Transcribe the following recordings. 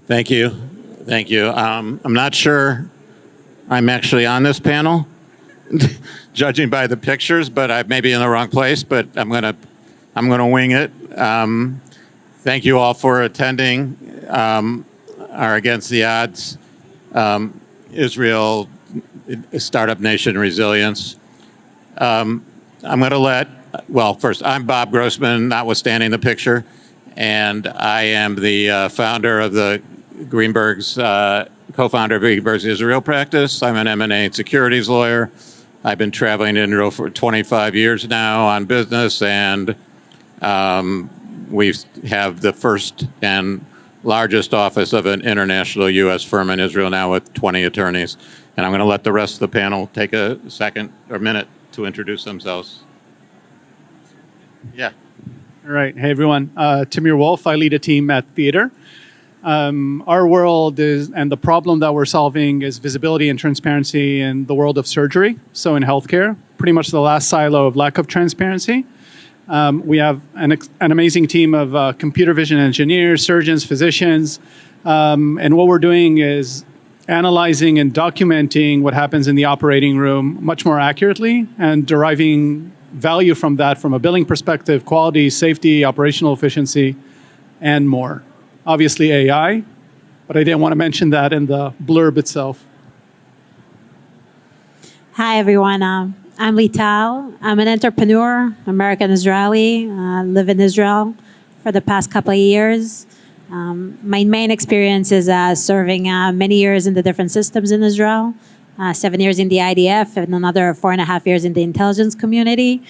Thank you. Thank you. I'm not sure I'm actually on this panel, judging by the pictures, but I may be in the wrong place, but I'm gonna wing it. Thank you all for attending our Against the Odds Israel Startup Nation Resilience. First, I'm Bob Grossman, notwithstanding the picture, and I am the founder of the Greenberg's, co-founder of Greenberg's Israel practice. I'm an M&A and securities lawyer. I've been traveling in Israel for 25 years now on business, and we have the first and largest office of an international U.S. firm in Israel now with 20 attorneys. And I'm going to let the rest of the panel take a second or minute to introduce themselves. Yeah. All right. Hey, everyone. Tamir Wolf. I lead a team at Theater. Our world and the problem that we're solving is visibility and transparency in the world of surgery. So in healthcare, pretty much the last silo of lack of transparency. We have an amazing team of computer vision engineers, surgeons, physicians. And what we're doing is analyzing and documenting what happens in the operating room much more accurately and deriving value from that from a billing perspective, quality, safety, operational efficiency, and more. Obviously AI, but I didn't want to mention that in the blurb itself. Hi, everyone. I'm Lital. I'm an entrepreneur, American-Israeli. Live in Israel for the past couple of years. My main experience is serving many years in the different systems in Israel, 7 years in the IDF and another 4.5 years in the intelligence community.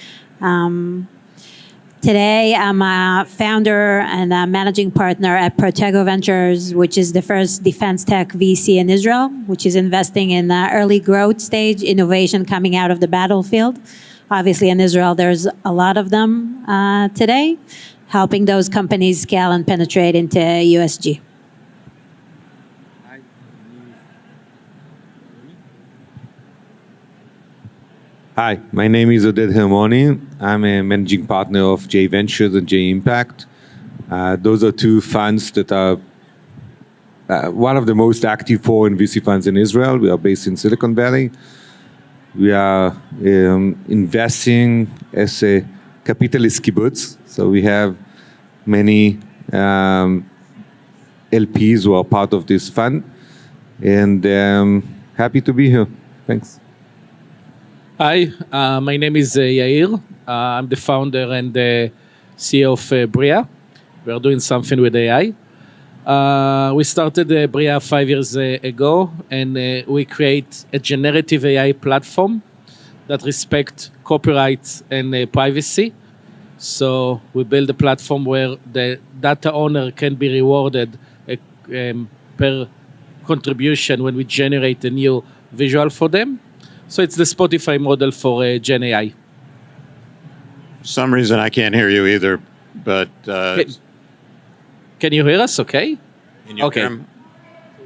Today, I'm a founder and a managing partner at Protego Ventures, which is the first defense tech VC in Israel, which is investing in early growth stage innovation coming out of the battlefield. Obviously, in Israel, there's a lot of them today, helping those companies scale and penetrate into USG. Hi, my name is Oded Hermoni. I'm a managing partner of J Ventures and J Impact. Those are two funds that are one of the most active foreign VC funds in Israel. We are based in Silicon Valley. We are investing as a capitalist kibbutz. So we have many LPs who are part of this fund. And happy to be here. Thanks. Hi, my name is Yair. I'm the founder and the CEO of Bria. We are doing something with AI. We started Bria 5 years ago, and we create a generative AI platform that respects copyright and privacy. So we build a platform where the data owner can be rewarded per contribution when we generate a new visual for them. So it's the Spotify model for Gen AI. For some reason I can't hear you either, but Can you hear us? Okay. can you Okay. hear 'em?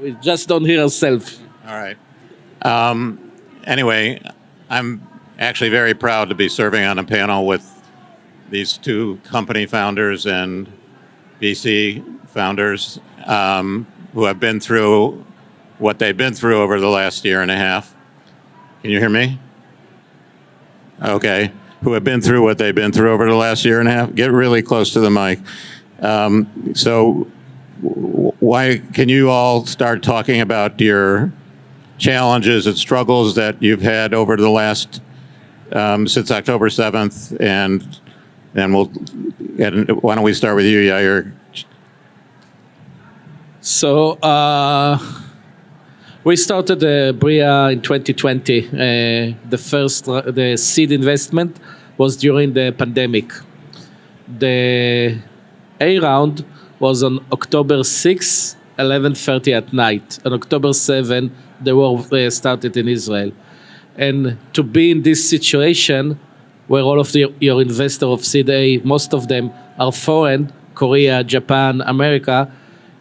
We just don't hear ourselves. All right. Anyway, I'm actually very proud to be serving on a panel with these two company founders and VC founders who have been through what they've been through over the last year and a half. Can you hear me? Okay. Who have been through what they've been through over the last year and a half. Get really close to the mic. Why can you all start talking about your challenges and struggles that you've had over the last since October 7th, and why don't we start with you, Yair? So we started Bria in 2020. The seed investment was during the pandemic. The A round was on October 6, 11:30 at night. On October 7, the war started in Israel. And to be in this situation where all of your investors of seed A, most of them are foreign, Korea, Japan, America,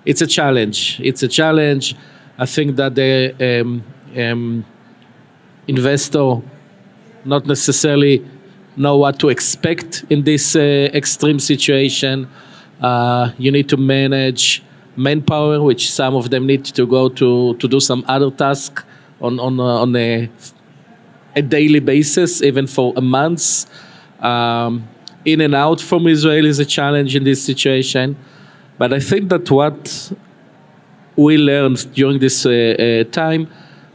it's a challenge. It's a challenge. I think that the investor not necessarily know what to expect in this extreme situation. You need to manage manpower, which some of them need to go to do some other task on a daily basis, even for a month. In and out from Israel is a challenge in this situation. But I think that what we learned during this time,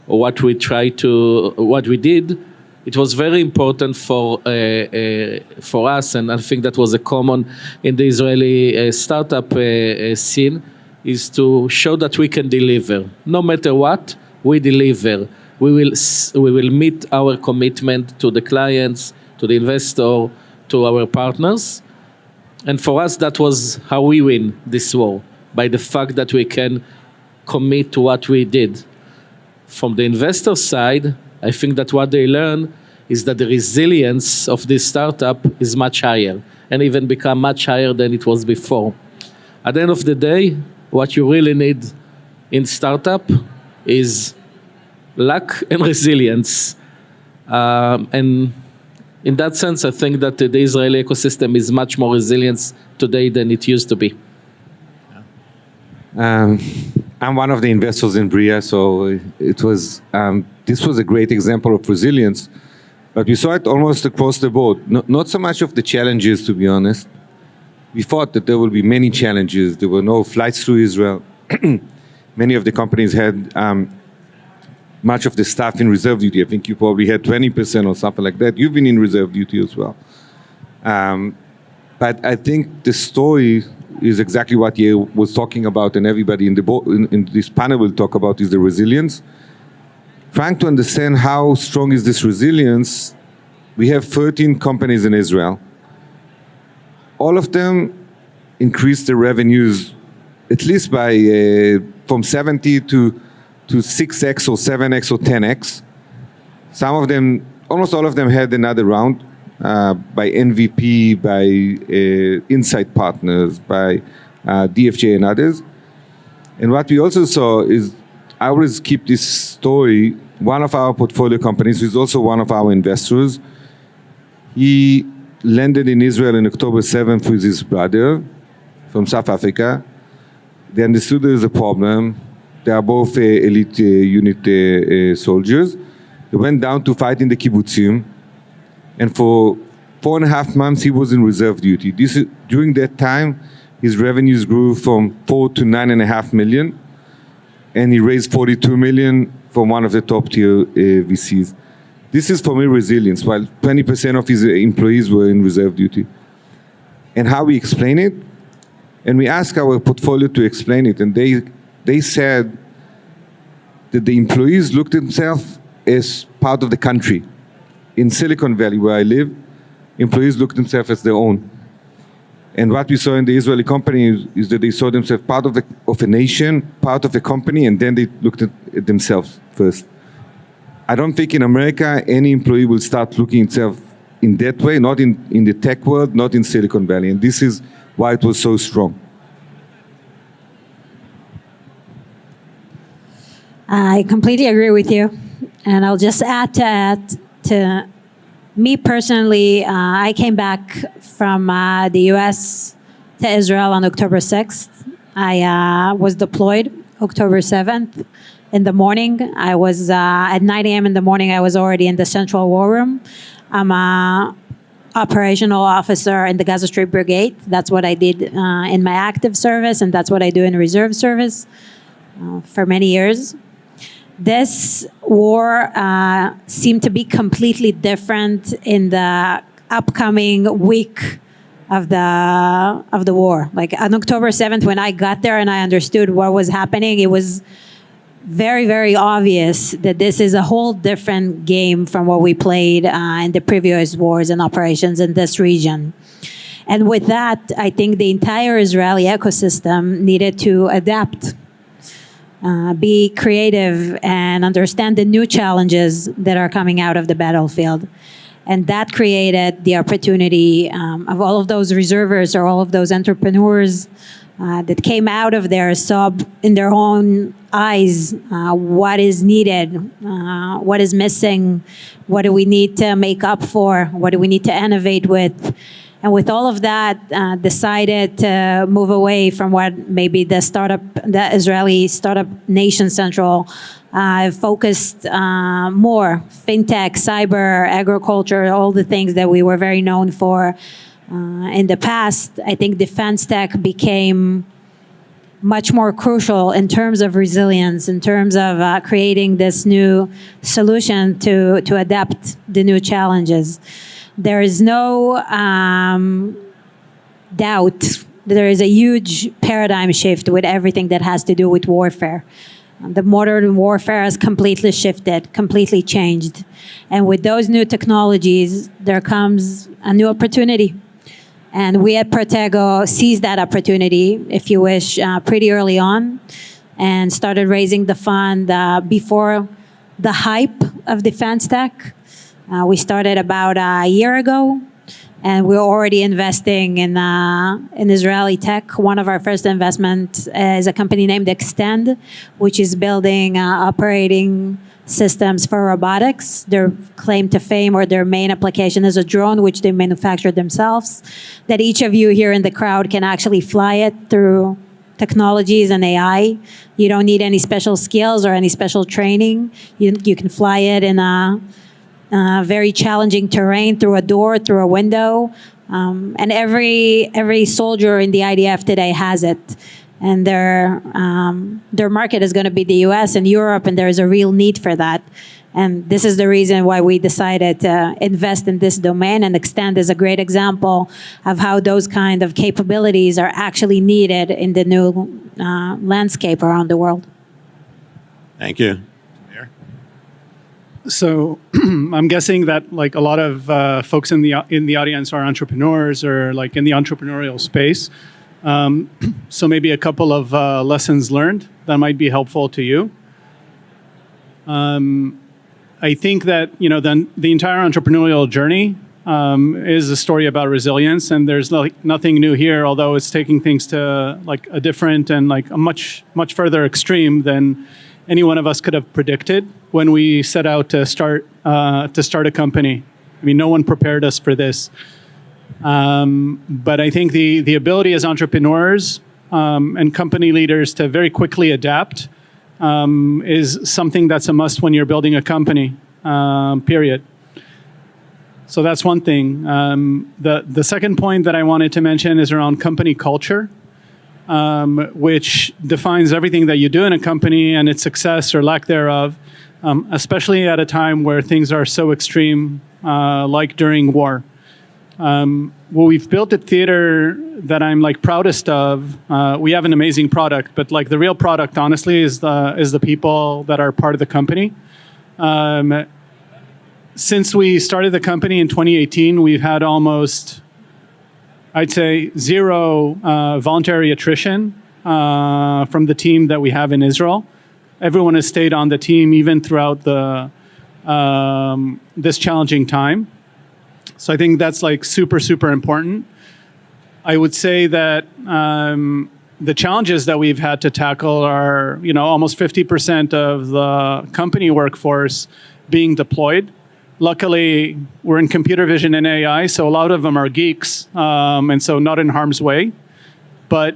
or what we did, it was very important for us, and I think that was a common in the Israeli startup scene, is to show that we can deliver. No matter what, we deliver. We will meet our commitment to the clients, to the investor, to our partners. And for us, that was how we win this war, by the fact that we can commit to what we did. From the investor side, I think that what they learn is that the resilience of this startup is much higher, and even become much higher than it was before. At the end of the day, what you really need in startup is luck and resilience. And in that sense, I think that the Israeli ecosystem is much more resilient today than it used to be. I'm one of the investors in Bria, so it was this was a great example of resilience. But we saw it almost across the board. Not so much of the challenges, to be honest. We thought that there will be many challenges. There were no flights to Israel. Many of the companies had much of the staff in reserve duty. I think you probably had 20% or something like that. You've been in reserve duty as well. But I think the story is exactly what Yair was talking about, and everybody in this panel will talk about, is the resilience. Trying to understand how strong is this resilience, we have 13 companies in Israel. All of them increased their revenues at least by from 70 to 6x or 7x or 10x. Some of them, almost all of them, had another round by MVP, by Insight Partners, by DFJ and others. And what we also saw is, I always keep this story, one of our portfolio companies, who is also one of our investors, he landed in Israel on October 7th with his brother from South Africa. They understood there is a problem. They are both elite unit soldiers. They went down to fight in the kibbutzim, and for 4.5 months he was in reserve duty. During that time, his revenues grew from 4 to 9.5 million, and he raised 42 million from one of the top tier VCs. This is for me resilience, while 20% of his employees were in reserve duty. And how we explain it? And we asked our portfolio to explain it, and they said that the employees looked at themselves as part of the country. In Silicon Valley, where I live, employees looked at themselves as their own. And what we saw in the Israeli company is that they saw themselves part of a nation, part of a company, and then they looked at themselves first. I don't think in America any employee will start looking at himself in that way, not in the tech world, not in Silicon Valley. And this is why it was so strong. I completely agree with you. And I'll just add to me personally, I came back from the US to Israel on October 6th. I was deployed October 7th. In the morning, I was at 9 a.m. in the morning, I was already in the central war room. I'm an operational officer in the Gaza Strip Brigade. That's what I did in my active service, and that's what I do in reserve service for many years. This war seemed to be completely different in the upcoming week of the war. Like on October 7th, when I got there and I understood what was happening, it was very, very obvious that this is a whole different game from what we played in the previous wars and operations in this region. And with that, I think the entire Israeli ecosystem needed to adapt, be creative, and understand the new challenges that are coming out of the battlefield. And that created the opportunity of all of those reservists or all of those entrepreneurs that came out of there, saw in their own eyes what is needed, what is missing, what do we need to make up for, what do we need to innovate with. And with all of that, decided to move away from what maybe the Israeli startup nation central focused more fintech, cyber, agriculture, all the things that we were very known for in the past. I think defense tech became much more crucial in terms of resilience, in terms of creating this new solution to adapt the new challenges. There is no doubt there is a huge paradigm shift with everything that has to do with warfare. The modern warfare has completely shifted, completely changed. And with those new technologies, there comes a new opportunity. And we at Protego seized that opportunity, if you wish, pretty early on, and started raising the fund before the hype of defense tech. We started about a year ago, and we're already investing in Israeli tech. One of our first investments is a company named Extend, which is building operating systems for robotics. Their claim to fame, or their main application, is a drone, which they manufacture themselves, that each of you here in the crowd can actually fly it through technologies and AI. You don't need any special skills or any special training. You can fly it in a very challenging terrain, through a door, through a window. And every soldier in the IDF today has it. And their market is going to be the US and Europe, and there is a real need for that. And this is the reason why we decided to invest in this domain, and Extend is a great example of how those kind of capabilities are actually needed in the new landscape around the world. Thank you. So I'm guessing that like a lot of folks in the audience are entrepreneurs, or like in the entrepreneurial space. So maybe a couple of lessons learned that might be helpful to you. I think that the entire entrepreneurial journey is a story about resilience, and there's nothing new here. Although it's taking things to like a different and like a much further extreme than any one of us could have predicted when we set out to start a company. I mean, no one prepared us for this. But I think the ability as entrepreneurs and company leaders to very quickly adapt is something that's a must when you're building a company, period. So that's one thing. The second point that I wanted to mention is around company culture, which defines everything that you do in a company and its success or lack thereof, especially at a time where things are so extreme, like during war. What we've built at Theater that I'm like proudest of, we have an amazing product, but like the real product, honestly, is the people that are part of the company. Since we started the company in 2018, we've had almost, I'd say, zero voluntary attrition from the team that we have in Israel. Everyone has stayed on the team even throughout this challenging time. So I think that's like super, super important. I would say that the challenges that we've had to tackle are, almost 50% of the company workforce being deployed. Luckily, we're in computer vision and AI, so a lot of them are geeks, and so not in harm's way. But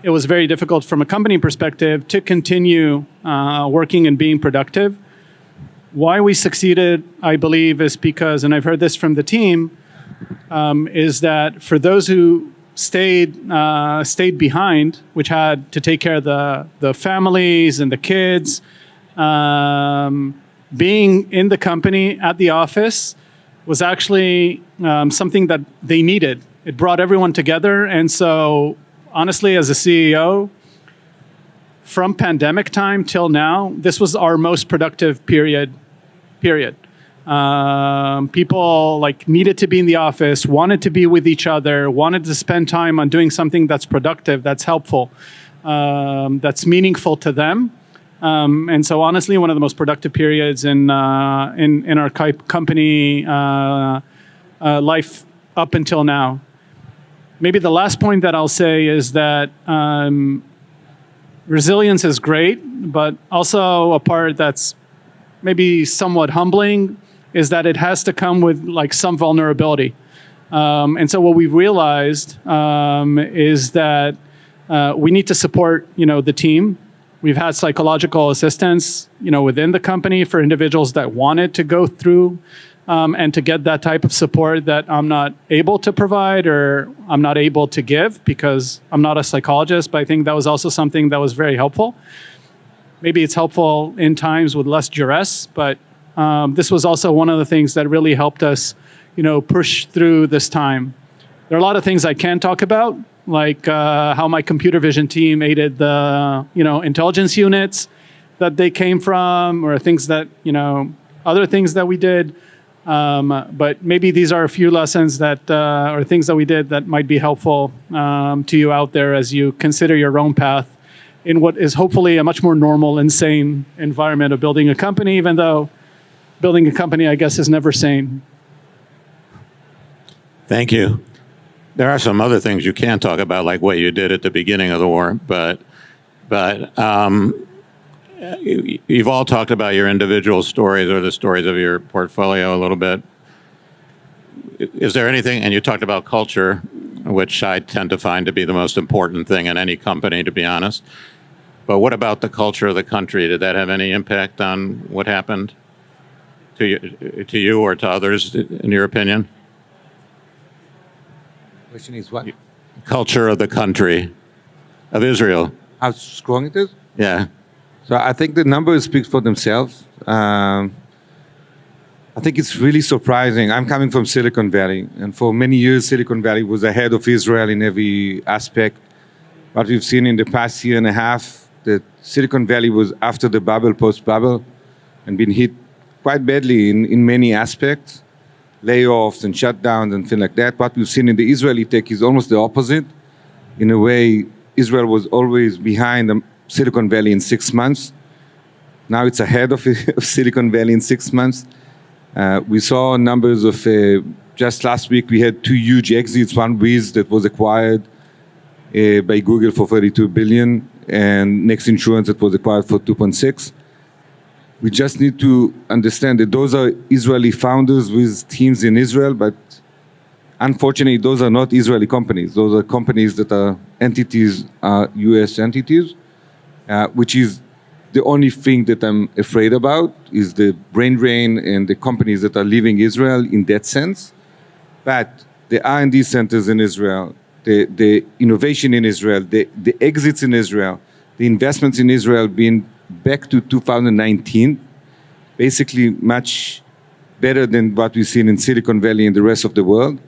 it was very difficult from a company perspective to continue working and being productive. Why we succeeded, I believe, is because, and I've heard this from the team, is that for those who stayed behind, which had to take care of the families and the kids, being in the company at the office was actually something that they needed. It brought everyone together. And so honestly, as a CEO, from pandemic time till now, this was our most productive period. People like needed to be in the office, wanted to be with each other, wanted to spend time on doing something that's productive, that's helpful, that's meaningful to them. And so honestly, one of the most productive periods in our company life up until now. Maybe the last point that I'll say is that resilience is great, but also a part that's maybe somewhat humbling is that it has to come with like some vulnerability. And so what we've realized is that we need to support, the team. We've had psychological assistance, within the company for individuals that wanted to go through and to get that type of support that I'm not able to provide or I'm not able to give because I'm not a psychologist. But I think that was also something that was very helpful. Maybe it's helpful in times with less duress, but this was also one of the things that really helped us, push through this time. There are a lot of things I can talk about, like how my computer vision team aided the, intelligence units that they came from, or things that, other things that we did. But maybe these are a few lessons that, or things that we did that might be helpful to you out there as you consider your own path in what is hopefully a much more normal and sane environment of building a company, even though building a company, I guess, is never sane. Thank you. There are some other things you can talk about, like what you did at the beginning of the war, but you've all talked about your individual stories or the stories of your portfolio a little bit. Is there anything, and you talked about culture, which I tend to find to be the most important thing in any company, to be honest. But what about the culture of the country? Did that have any impact on what happened to you or to others, in your opinion? Question is what? Culture of the country, of Israel. How strong it is? Yeah. So I think the numbers speak for themselves. I think it's really surprising. I'm coming from Silicon Valley, and for many years, Silicon Valley was ahead of Israel in every aspect. What we've seen in the past year and a half, that Silicon Valley was after the bubble, post-bubble, and been hit quite badly in many aspects, layoffs and shutdowns and things like that. What we've seen in the Israeli tech is almost the opposite. In a way, Israel was always behind Silicon Valley in 6 months. Now it's ahead of Silicon Valley in 6 months. We saw numbers of, just last week we had 2 huge exits, one Wiz that was acquired by Google for $32 billion, and Next Insurance that was acquired for 2.6. We just need to understand that those are Israeli founders with teams in Israel, but unfortunately, those are not Israeli companies. Those are companies that are entities, US entities, which is the only thing that I'm afraid about is the brain drain and the companies that are leaving Israel in that sense. But the R&D centers in Israel, the innovation in Israel, the exits in Israel, the investments in Israel being back to 2019, basically much better than what we've seen in Silicon Valley and the rest of the world.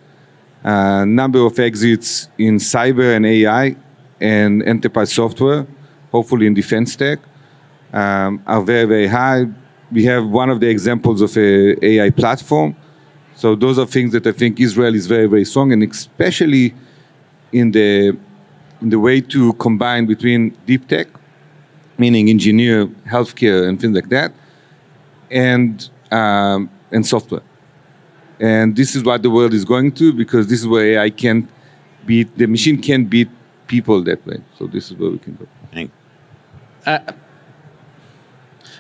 Number of exits in cyber and AI and enterprise software, hopefully in defense tech, are very, very high. We have one of the examples of an AI platform. So those are things that I think Israel is very, very strong, and especially in the way to combine between deep tech, meaning engineer, healthcare, and things like that, and software. And this is what the world is going to, because this is where AI can't beat, the machine can't beat people that way. So this is where we can go.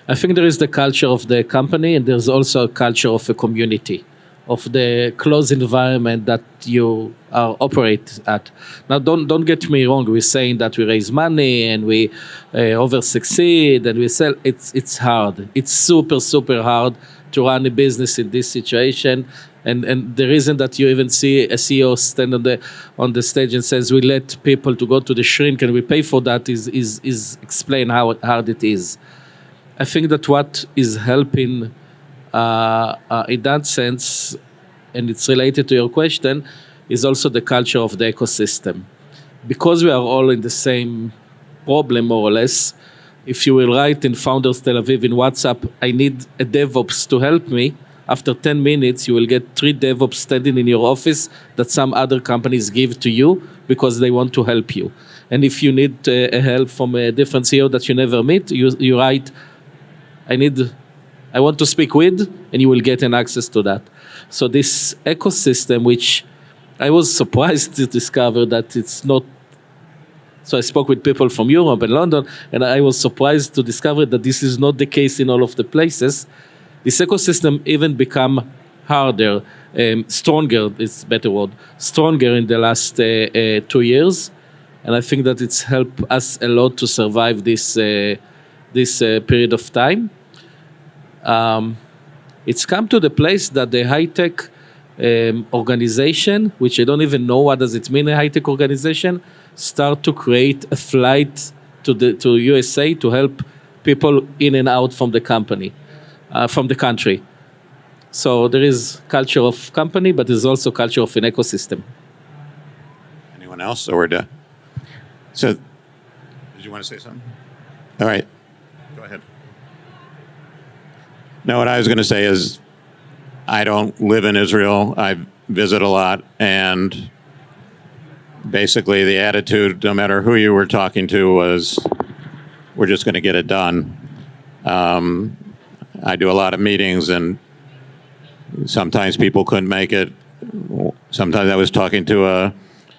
I think there is the culture of the company, and there's also a culture of a community, of the closed environment that you operate at. Now, don't get me wrong. We're saying that we raise money and we over succeed and we sell. It's hard. It's super, super hard to run a business in this situation. And the reason that you even see a CEO stand on the stage and says we let people to go to the shrink and we pay for that is explain how hard it is. I think that what is helping in that sense, and it's related to your question, is also the culture of the ecosystem. Because we are all in the same problem, more or less, if you will write in Founders Tel Aviv in WhatsApp, I need a DevOps to help me, after 10 minutes, you will get 3 DevOps standing in your office that some other companies give to you because they want to help you. And if you need help from a different CEO that you never meet, you write, I want to speak with, and you will get an access to that. So this ecosystem, which I was surprised to discover that it's not. So I spoke with people from Europe and London, and I was surprised to discover that this is not the case in all of the places. This ecosystem even become harder. stronger, is a better word, stronger in the last 2 years. And I think that it's helped us a lot to survive this period of time. It's come to the place that the high-tech organization, which I don't even know what does it mean, a high-tech organization, start to create a flight to USA to help people in and out from the company, from the country. So there is culture of company, but there's also culture of an ecosystem. Anyone else, or we're done? So, did you want to say something? All right, go ahead. No, what I was going to say is, I don't live in Israel. I visit a lot, and basically the attitude, no matter who you were talking to, was, we're just going to get it done. I do a lot of meetings, and sometimes people couldn't make it. Sometimes I was talking to a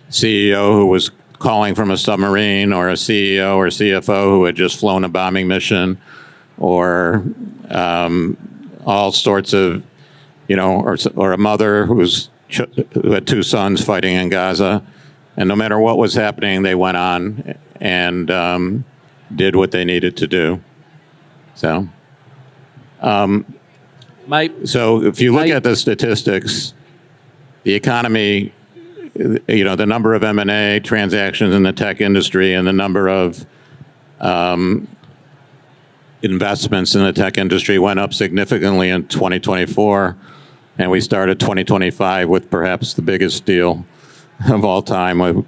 CEO who was calling from a submarine, or a CEO or CFO who had just flown a bombing mission, or all sorts of, or a mother who had 2 sons fighting in Gaza. And no matter what was happening, they went on and did what they needed to do. So, so if you look at the statistics, the economy, the number of M&A transactions in the tech industry and the number of investments in the tech industry went up significantly in 2024, and we started 2025 with perhaps the biggest deal of all time with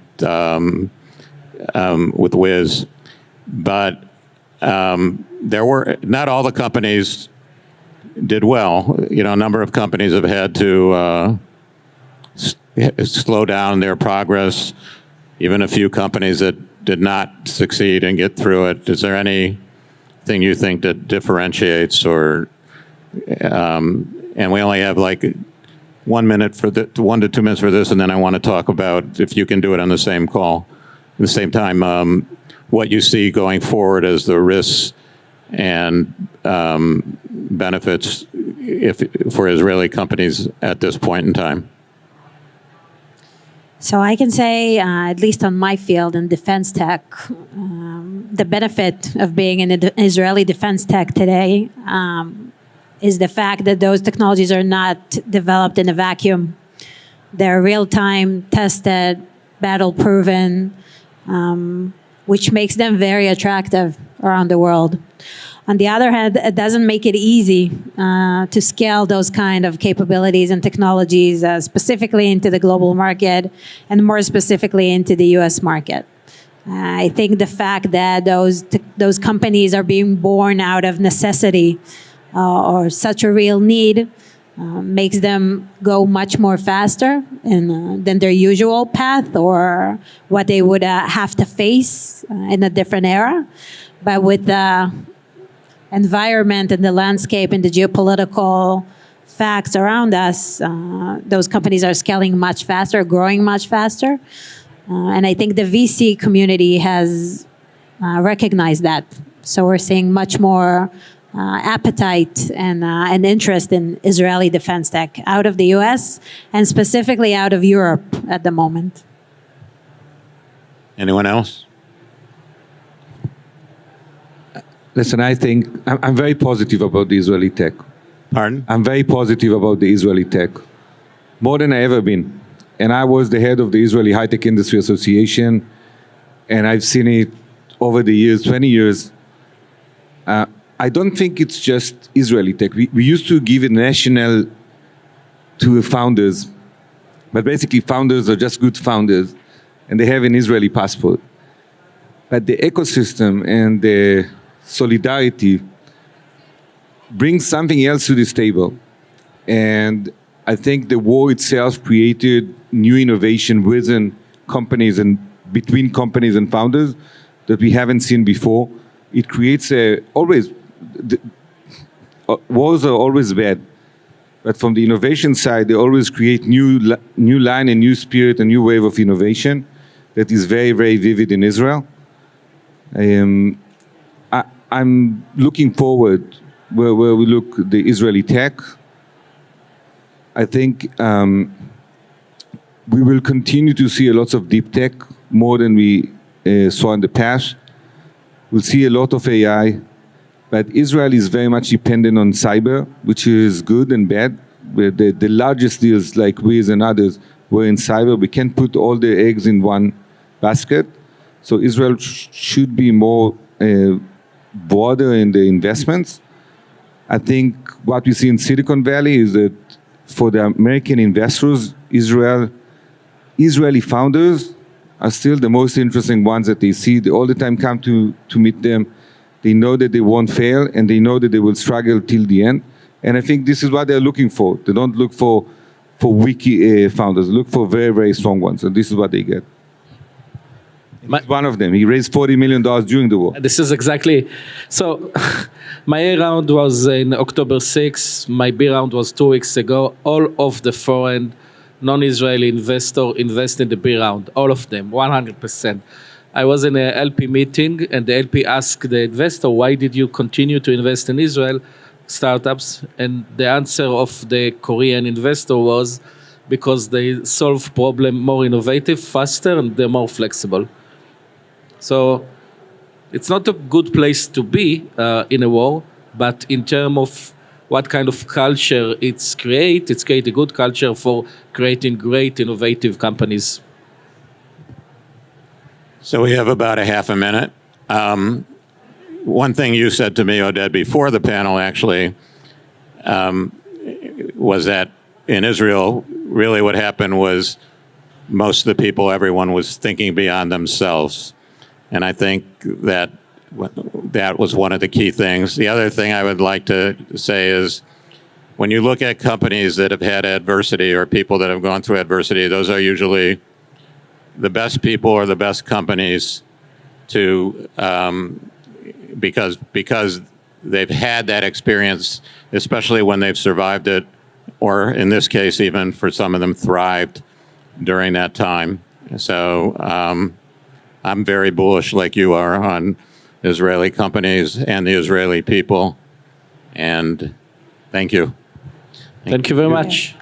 Wiz. But there were not all the companies did well. A number of companies have had to slow down their progress. Even a few companies that did not succeed and get through it. Is there anything you think that differentiates, or? And we only have like 1 minute for 1 to 2 minutes for this, and then I want to talk about, if you can do it on the same call, at the same time, what you see going forward as the risks and benefits for Israeli companies at this point in time. So I can say, at least on my field in defense tech, the benefit of being in the Israeli defense tech today is the fact that those technologies are not developed in a vacuum. They're real-time, tested, battle-proven, which makes them very attractive around the world. On the other hand, it doesn't make it easy to scale those kind of capabilities and technologies specifically into the global market, and more specifically into the US market. I think the fact that those companies are being born out of necessity or such a real need makes them go much more faster than their usual path, or what they would have to face in a different era. But with the environment and the landscape and the geopolitical facts around us, those companies are scaling much faster, growing much faster. And I think the VC community has recognized that. So we're seeing much more appetite and interest in Israeli defense tech out of the US and specifically out of Europe at the moment. Anyone else? Listen, I think I'm very positive about the Israeli tech. Pardon? I'm very positive about the Israeli tech, more than I ever been. And I was the head of the Israeli High-Tech Industry Association, and I've seen it over the years, 20 years. I don't think it's just Israeli tech. We used to give it national to founders, but basically founders are just good founders, and they have an Israeli passport. But the ecosystem and the solidarity brings something else to this table. And I think the war itself created new innovation within companies and between companies and founders that we haven't seen before. It creates wars are always bad, but from the innovation side, they always create new line and new spirit, a new wave of innovation that is very, very vivid in Israel. I'm looking forward where we look the Israeli tech. I think we will continue to see a lot of deep tech, more than we saw in the past. We'll see a lot of AI, but Israel is very much dependent on cyber, which is good and bad. The largest deals like Wiz and others were in cyber. We can't put all the eggs in one basket. So Israel should be more broader in the investments. I think what we see in Silicon Valley is that for the American investors, Israeli founders are still the most interesting ones that they see. They all the time come to meet them. They know that they won't fail, and they know that they will struggle till the end. And I think this is what they're looking for. They don't look for weak founders. They look for very, very strong ones, and this is what they get. He's one of them. He raised $40 million during the war. This is exactly. So my A round was in October 6. My B round was 2 weeks ago. All of the foreign non-Israeli investor invest in the B round. All of them, 100%. I was in a LP meeting, and the LP asked the investor, why did you continue to invest in Israel startups? And the answer of the Korean investor was because they solve problem more innovative, faster, and they're more flexible. So it's not a good place to be in a war, but in terms of what kind of culture it's create a good culture for creating great innovative companies. So we have about a half a minute. One thing you said to me, Oded, before the panel actually, was that in Israel, really what happened was most of the people, everyone was thinking beyond themselves. And I think that was one of the key things. The other thing I would like to say is when you look at companies that have had adversity or people that have gone through adversity, those are usually the best people or the best companies to because they've had that experience, especially when they've survived it, or in this case, even for some of them thrived during that time. So I'm very bullish, like you are, on Israeli companies and the Israeli people. And thank you. Thank you very much.